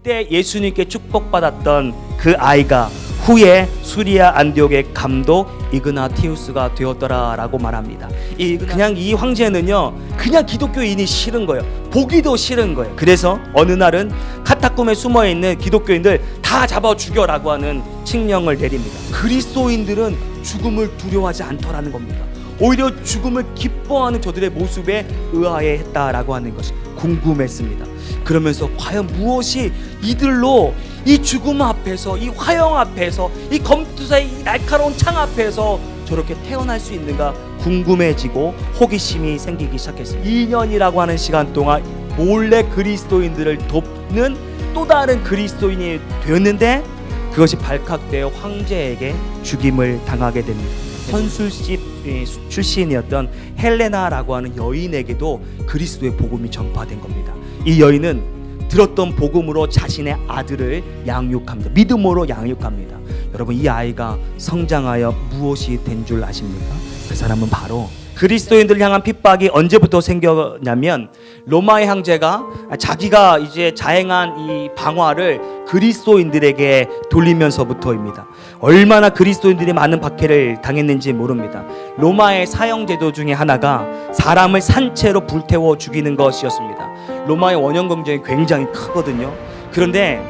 그때 예수님께 축복받았던 그 아이가 후에 수리아 안디옥의 감독 이그나티우스가 되었더라라고 말합니다. 그냥 이 황제는요, 그냥 기독교인이 싫은 거예요. 보기도 싫은 거예요. 그래서 어느 날은 카타콤에 숨어 있는 기독교인들 다 잡아 죽여라고 하는 칙령을 내립니다. 그리스도인들은 죽음을 두려워하지 않더라는 겁니다. 오히려 죽음을 기뻐하는 저들의 모습에 의아해했다라고 하는 것이 궁금했습니다. 그러면서 과연 무엇이 이들로 이 죽음 앞에서, 이 화형 앞에서, 이 검투사의 이 날카로운 창 앞에서 저렇게 태어날 수 있는가 궁금해지고 호기심이 생기기 시작했습니다. 2년이라고 하는 시간 동안 몰래 그리스도인들을 돕는 또 다른 그리스도인이 되었는데, 그것이 발칵되어 황제에게 죽임을 당하게 됩니다. 선술집 출신이었던 헬레나라고 하는 여인에게도 그리스도의 복음이 전파된 겁니다. 이 여인은 들었던 복음으로 자신의 아들을 양육합니다. 믿음으로 양육합니다. 여러분, 이 아이가 성장하여 무엇이 된 줄 아십니까? 그 사람은 바로, 그리스도인들을 향한 핍박이 언제부터 생겼냐면 로마의 황제가 자기가 이제 자행한 이 방화를 그리스도인들에게 돌리면서부터입니다. 얼마나 그리스도인들이 많은 박해를 당했는지 모릅니다. 로마의 사형 제도 중에 하나가 사람을 산채로 불태워 죽이는 것이었습니다. 로마의 원형 경쟁이 굉장히 크거든요. 그런데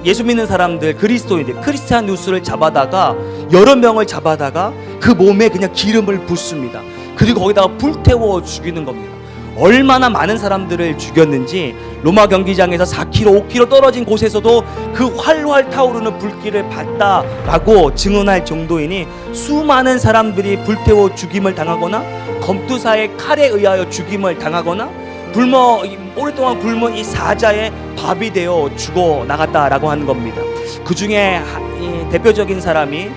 예수 믿는 사람들, 그리스도인들, 크리스찬 뉴스를 잡아다가 여러 명을 잡아다가 그 몸에 그냥 기름을 붓습니다. 그리고 거기다가 불태워 죽이는 겁니다. 얼마나 많은 사람들을 죽였는지 로마 경기장에서 4km, 5km 떨어진 곳에서도 그 활활 타오르는 불길을 봤다라고 증언할 정도이니, 수많은 사람들이 불태워 죽임을 당하거나 검투사의 칼에 의하여 죽임을 당하거나 오랫동안 굶은 이 사자의 밥이 되어 죽어 나갔다라고 하는 겁니다. 그 중에 대표적인 사람이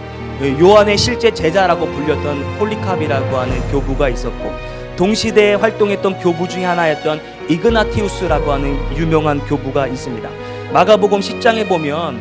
요한의 실제 제자라고 불렸던 폴리캅이라고 하는 교부가 있었고, 동시대에 활동했던 교부 중에 하나였던 이그나티우스라고 하는 유명한 교부가 있습니다. 마가복음 10장에 보면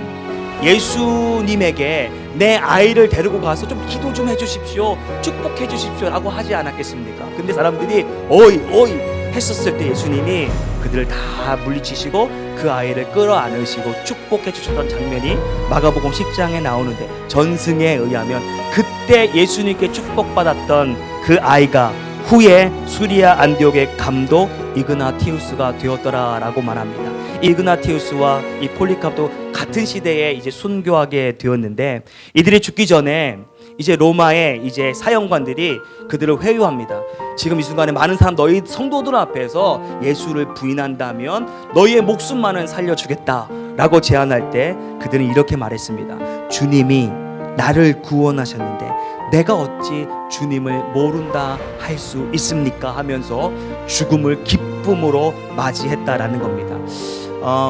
예수님에게 내 아이를 데리고 가서 좀 기도 좀 해주십시오, 축복해 주십시오 라고 하지 않았겠습니까? 근데 사람들이 어이 했었을 때 예수님이 그들을 다 물리치시고 그 아이를 끌어안으시고 축복해 주셨던 장면이 마가복음 10장에 나오는데, 전승에 의하면 그때 예수님께 축복받았던 그 아이가 후에 수리아 안디옥의 감독 이그나티우스가 되었더라라고 말합니다. 이그나티우스와 이 폴리캅도 같은 시대에 이제 순교하게 되었는데, 이들이 죽기 전에 이제 로마의 이제 사형관들이 그들을 회유합니다. 지금 이 순간에 많은 사람, 너희 성도들 앞에서 예수를 부인한다면 너희의 목숨만은 살려주겠다라고 제안할 때 그들은 이렇게 말했습니다. 주님이 나를 구원하셨는데 내가 어찌 주님을 모른다 할 수 있습니까? 하면서 죽음을 기쁨으로 맞이했다라는 겁니다.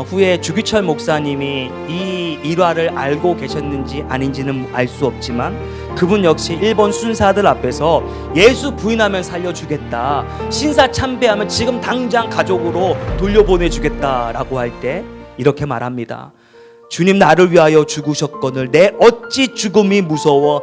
후에 주기철 목사님이 이 일화를 알고 계셨는지 아닌지는 알 수 없지만, 그분 역시 일본 순사들 앞에서 예수 부인하면 살려주겠다, 신사 참배하면 지금 당장 가족으로 돌려보내주겠다라고 할 때 이렇게 말합니다. 주님 나를 위하여 죽으셨거늘 내 어찌 죽음이 무서워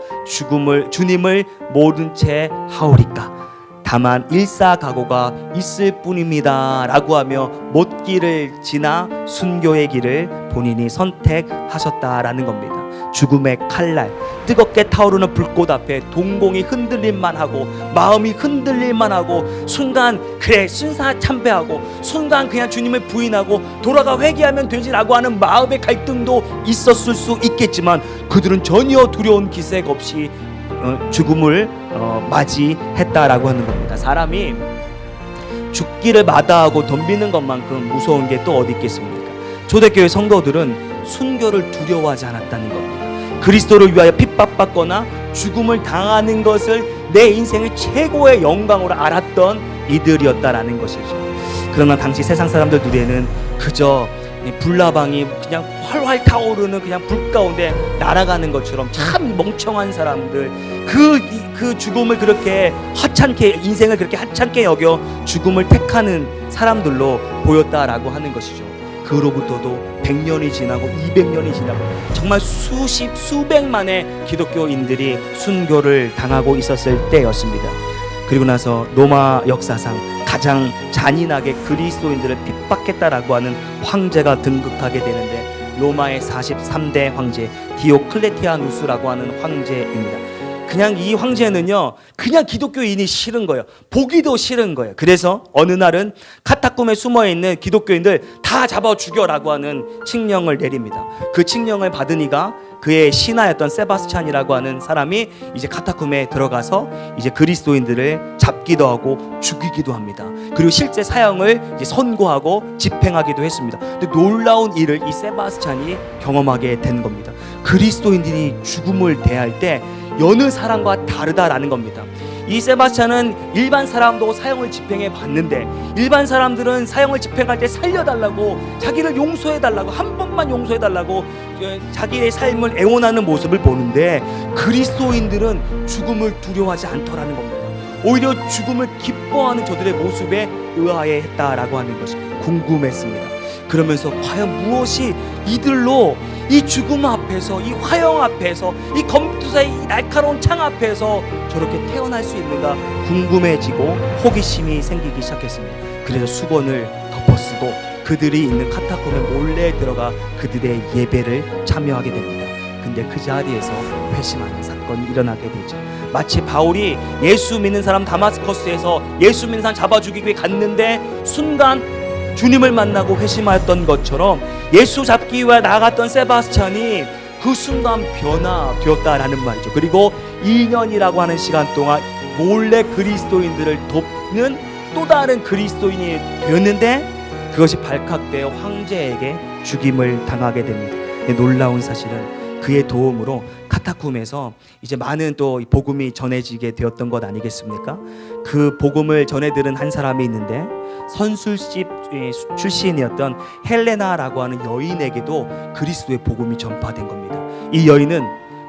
주님을 모른 채 하오리까. 다만 일사각오가 있을 뿐입니다 라고 하며 못길을 지나 순교의 길을 본인이 선택하셨다라는 겁니다. 죽음의 칼날, 뜨겁게 타오르는 불꽃 앞에 동공이 흔들릴만 하고 마음이 흔들릴만 하고, 순간 그래 순사 참배하고 순간 그냥 주님을 부인하고 돌아가 회개하면 되지라고 하는 마음의 갈등도 있었을 수 있겠지만, 그들은 전혀 두려운 기색 없이 죽음을 맞이했다라고 하는 겁니다. 사람이 죽기를 마다하고 덤비는 것만큼 무서운 게 또 어디 있겠습니까? 초대교회 성도들은 순교를 두려워하지 않았다는 겁니다. 그리스도를 위하여 핍박받거나 죽음을 당하는 것을 내 인생의 최고의 영광으로 알았던 이들이었다라는 것이죠. 그러나 당시 세상 사람들 눈에는 그저 불나방이 그냥 활활 타오르는 그냥 불 가운데 날아가는 것처럼 참 멍청한 사람들, 그 죽음을 그렇게 하찮게, 인생을 그렇게 하찮게 여겨 죽음을 택하는 사람들로 보였다라고 하는 것이죠. 그로부터도 100년이 지나고 200년이 지나고 정말 수백만의 기독교인들이 순교를 당하고 있었을 때였습니다. 그리고 나서 로마 역사상 가장 잔인하게 그리스도인들을 핍박했다라고 하는 황제가 등극하게 되는데, 로마의 43대 황제 디오클레티아누스라고 하는 황제입니다. 그냥 이 황제는요, 그냥 기독교인이 싫은 거예요. 보기도 싫은 거예요. 그래서 어느 날은 카타콤에 숨어있는 기독교인들 다 잡아 죽여라고 하는 칙령을 내립니다. 그 칙령을 받은 이가 그의 신하였던 세바스찬이라고 하는 사람이 이제 카타콤에 들어가서 이제 그리스도인들을 잡기도 하고 죽이기도 합니다. 그리고 실제 사형을 이제 선고하고 집행하기도 했습니다. 근데 놀라운 일을 이 세바스찬이 경험하게 된 겁니다. 그리스도인들이 죽음을 대할 때 여느 사람과 다르다라는 겁니다. 이 세바스찬은 일반 사람도 사형을 집행해 봤는데, 일반 사람들은 사형을 집행할 때 살려달라고, 자기를 용서해달라고, 한 번만 용서해달라고 자기의 삶을 애원하는 모습을 보는데, 그리스도인들은 죽음을 두려워하지 않더라는 겁니다. 오히려 죽음을 기뻐하는 저들의 모습에 의아해했다라고 하는 것이 궁금했습니다. 그러면서 과연 무엇이 이들로 이 죽음 앞에서, 이 화형 앞에서, 이 검투사의 이 날카로운 창 앞에서 저렇게 태어날 수 있는가 궁금해지고 호기심이 생기기 시작했습니다. 그래서 수건을 덮어쓰고 그들이 있는 카타콤에 몰래 들어가 그들의 예배를 참여하게 됩니다. 근데 그 자리에서 회심하는 사건이 일어나게 되죠. 마치 바울이 예수 믿는 사람 다마스커스에서 예수 믿는 사람 잡아 죽이기 위해 갔는데 순간 주님을 만나고 회심하였던 것처럼, 예수 잡기 위해 나갔던 세바스찬이 그 순간 변화되었다라는 말이죠. 그리고 2년이라고 하는 시간 동안 몰래 그리스도인들을 돕는 또 다른 그리스도인이 되었는데, 그것이 발칵되어 황제에게 죽임을 당하게 됩니다. 놀라운 사실은 그의 도움으로 카타콤에서 이제 많은 또 복음이 전해지게 되었던 것 아니겠습니까? 그 복음을 전해 들은 한 사람이 있는데, 선술집 출신이었던 헬레나라고 하는 여인에게도 그리스도의 복음이 전파된 겁니다. 이 여인은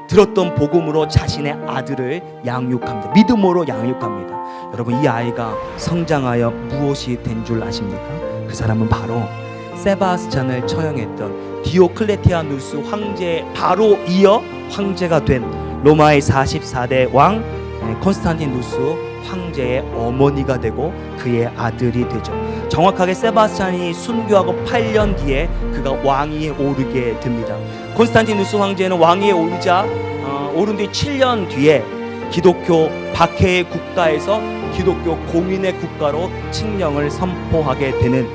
들었던 복음으로 자신의 아들을 양육합니다. 믿음으로 양육합니다. 여러분, 이 아이가 성장하여 무엇이 된 줄 아십니까? 그 사람은 바로 세바스찬을 처형했던 디오클레티아누스 황제에 바로 이어 황제가 된 로마의 44대 왕 콘스탄티누스 황제의 어머니가 되고 그의 아들이 되죠. 정확하게 세바스찬이 순교하고 8년 뒤에 그가 왕위에 오르게 됩니다. 콘스탄티누스 황제는 왕위에 오른 뒤 7년 뒤에 기독교 박해의 국가에서 기독교 공인의 국가로 칙령을 선포하게 되는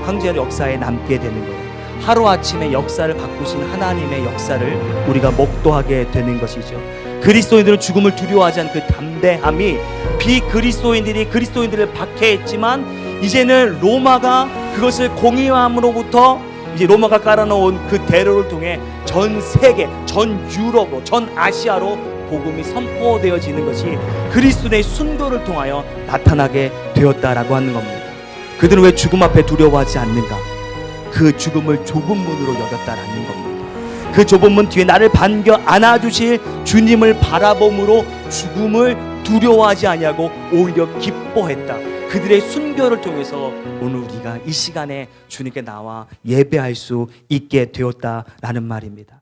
황제의 역사에 남게 되는 거예요. 하루아침에 역사를 바꾸신 하나님의 역사를 우리가 목도하게 되는 것이죠. 그리스도인들은 죽음을 두려워하지 않은 그 담대함이 비그리스도인들이 그리스도인들을 박해했지만, 이제는 로마가 그것을 공의함으로부터 이제 로마가 깔아놓은 그 대로를 통해 전 세계, 전 유럽으로, 전 아시아로 복음이 선포되어지는 것이 그리스도의 순교를 통하여 나타나게 되었다라고 하는 겁니다. 그들은 왜 죽음 앞에 두려워하지 않는가? 그 죽음을 좁은 문으로 여겼다라는 겁니다. 그 좁은 문 뒤에 나를 반겨 안아주실 주님을 바라봄으로 죽음을 두려워하지 아니하고 오히려 기뻐했다. 그들의 순교를 통해서 오늘 우리가 이 시간에 주님께 나와 예배할 수 있게 되었다라는 말입니다.